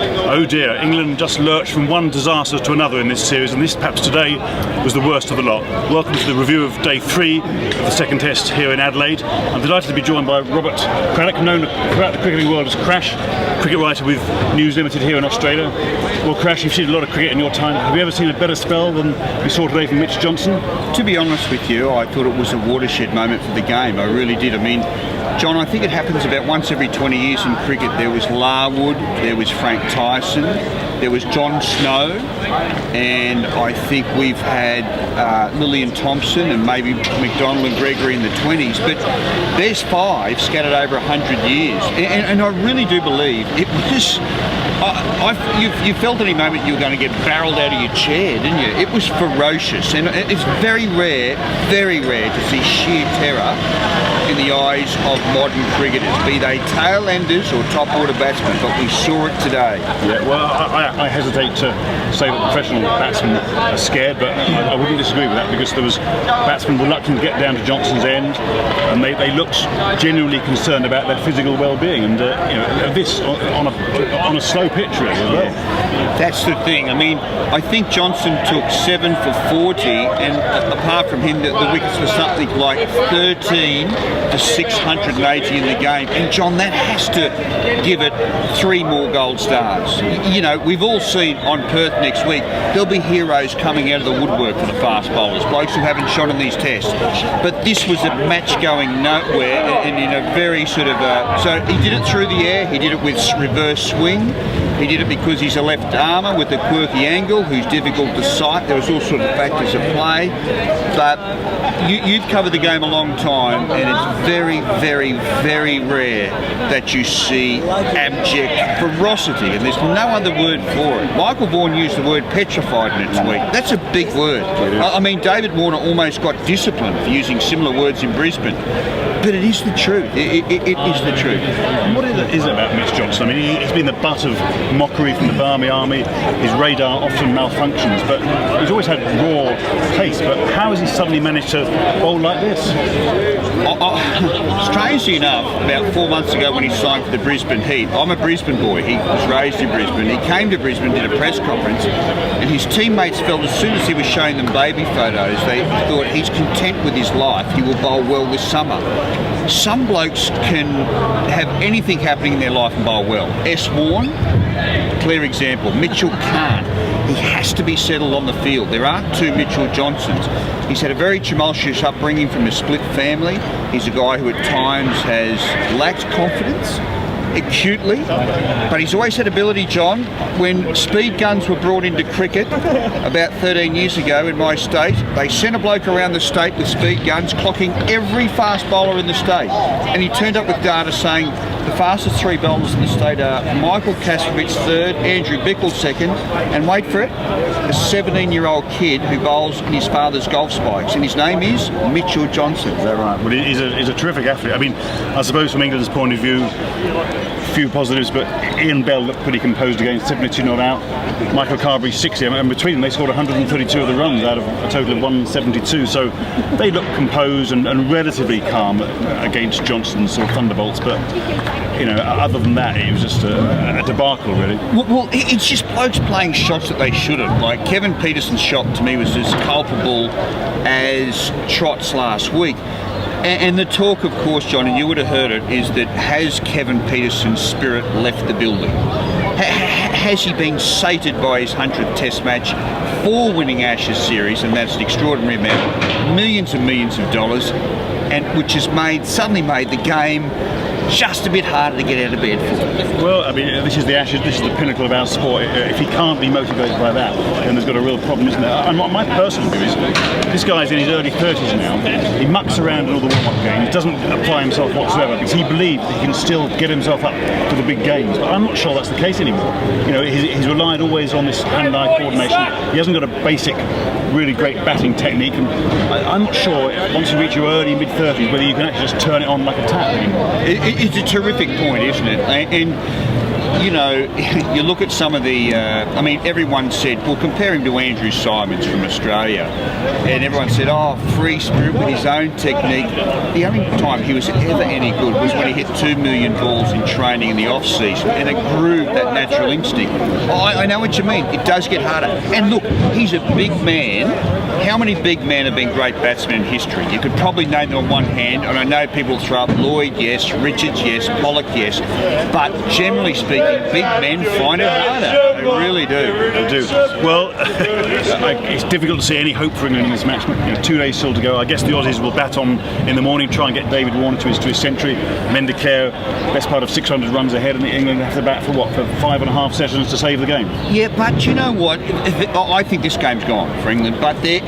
Oh dear, England just lurched from one disaster to another in this series, and this perhaps today was the worst of the lot. Welcome to the review of day 3 of the second test here in Adelaide. I'm delighted to be joined by Robert Craddock, known throughout the cricketing world as Crash, cricket writer with News Limited here in Australia. Well, Crash, you've seen a lot of cricket in your time. Have you ever seen a better spell than we saw today from Mitch Johnson? To be honest with you, I thought it was a watershed moment for the game. I really did. I mean, John, I think it happens about once every 20 years in cricket. There was Larwood, there was Frank Tyson, there was John Snow, and I think we've had Lillian Thompson and maybe McDonald and Gregory in the 20s. But there's 5 scattered over 100 years. And I really do believe it was... you felt any moment you were going to get barreled out of your chair, didn't you? It was ferocious, and it's very rare to see sheer terror in the eyes of modern cricketers, be they tail-enders or top-order batsmen, but we saw it today. Yeah, well, I hesitate to say that professional batsmen are scared, but I wouldn't disagree with that, because there was batsmen reluctant to get down to Johnson's end, and they looked genuinely concerned about their physical well-being, and this on a slow pitch really as well. That's the thing. I mean, I think Johnson took 7 for 40, and apart from him, the wickets were something like 13 to 680 in the game. And John, that has to give it 3 more gold stars. You know, we've all seen on Perth next week, there'll be heroes coming out of the woodwork for the fast bowlers, blokes who haven't shot in these tests. But this was a match going nowhere, and in a very sort of... so he did it through the air, he did it with reverse swing. He did it because he's a left armour with a quirky angle who's difficult to sight. There was all sorts of factors at play. But you've covered the game a long time, and it's very, very, very rare that you see abject ferocity, and there's no other word for it. Michael Vaughan used the word petrified in its week. That's a big word. I mean, David Warner almost got disciplined for using similar words in Brisbane. But it is the truth. It is the truth. What is it about Mitch Johnson? I mean, he's been the butt of mockery from the Barmy Army. His radar often malfunctions, but he's always had raw pace. But how has he suddenly managed to bowl like this? Strangely enough, about 4 months ago when he signed for the Brisbane Heat, I'm a Brisbane boy. He was raised in Brisbane. He came to Brisbane, did a press conference, and his teammates felt as soon as he was showing them baby photos, they thought he's content with his life. He will bowl well this summer. Some blokes can have anything happening in their life and bowl well. S. Warren, clear example. Mitchell can't. He has to be settled on the field. There aren't 2 Mitchell Johnsons. He's had a very tumultuous upbringing from a split family. He's a guy who at times has lacked confidence, acutely, but he's always had ability, John. When speed guns were brought into cricket about 13 years ago in my state, they sent a bloke around the state with speed guns clocking every fast bowler in the state, and he turned up with data saying the fastest 3 bowlers in the state are Michael Kasrovich 3rd, Andrew Bickle 2nd, and wait for it, a 17-year-old kid who bowls in his father's golf spikes, and his name is Mitchell Johnson. Is that right? Well, he's a terrific athlete. I mean, I suppose from England's point of view, few positives, but Ian Bell looked pretty composed against 72 not out. Michael Carberry 60, and between them they scored 132 of the runs out of a total of 172, so they looked composed and relatively calm against Johnson's sort of thunderbolts, but you know, other than that, it was just a debacle, really. Well, it's just blokes playing shots that they shouldn't. Like Kevin Peterson's shot to me was as culpable as Trott's last week. And the talk, of course, John, and you would have heard it, is that has Kevin Peterson's spirit left the building? Has he been sated by his 100th Test match for winning Ashes series, and that's an extraordinary amount, millions and millions of dollars, and which has suddenly made the game just a bit harder to get out of bed for. Well, I mean, this is the Ashes, this is the pinnacle of our sport. If he can't be motivated by that, then there's got a real problem, isn't there? And what my personal view is, this guy's in his early 30s now. He mucks around in all the warm-up games, doesn't apply himself whatsoever, because he believes that he can still get himself up to the big games. But I'm not sure that's the case anymore. You know, he's relied always on this hand-eye coordination. He hasn't got a basic really great batting technique, and I'm not sure once you reach your early mid-30s whether you can actually just turn it on like a tap. It's a terrific point, isn't it? And you know, you look at some of the, I mean, everyone said, well, compare him to Andrew Simons from Australia, and everyone said, oh, free spirit with his own technique. The only time he was ever any good was when he hit 2 million balls in training in the off-season, and it grew that natural instinct. I know what you mean. It does get harder. And look, he's a big man. How many big men have been great batsmen in history? You could probably name them on one hand, and I know people throw up Lloyd, yes, Richards, yes, Pollock, yes, but generally speaking, big men find it harder. They really do. They do. Well, it's difficult to see any hope for England in this match. 2 days still to go. I guess the Aussies will bat on in the morning, try and get David Warner to his century, and then declare best part of 600 runs ahead, and England have to bat for 5.5 sessions to save the game. Yeah, but you know what? I think this game's gone for England, but there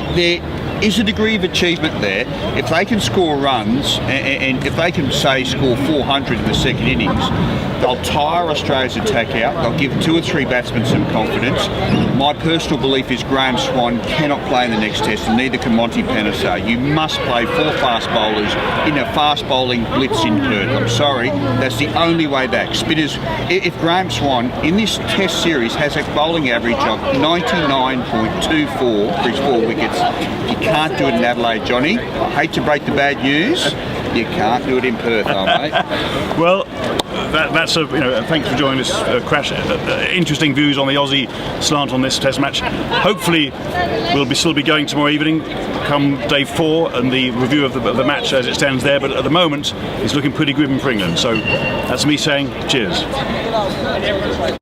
is a degree of achievement there. If they can score runs, and if they can, say, score 400 in the second innings, they'll tire Australia's attack out. They'll give 2 or 3 batsmen some confidence. My personal belief is Graham Swan cannot play in the next test, and neither can Monty Panesar. You must play 4 fast bowlers in a fast bowling blitz in Perth. I'm sorry, that's the only way back. Spinners, if Graham Swan in this test series has a bowling average of 99.24 for his 4 wickets, you can't do it in Adelaide, Johnny. I hate to break the bad news. You can't do it in Perth, mate. Well, that's thanks for joining us, Crash. Interesting views on the Aussie slant on this Test match. Hopefully, we'll still be going tomorrow evening, come day 4, and the review of the match as it stands there. But at the moment, it's looking pretty grim for England. So that's me saying cheers.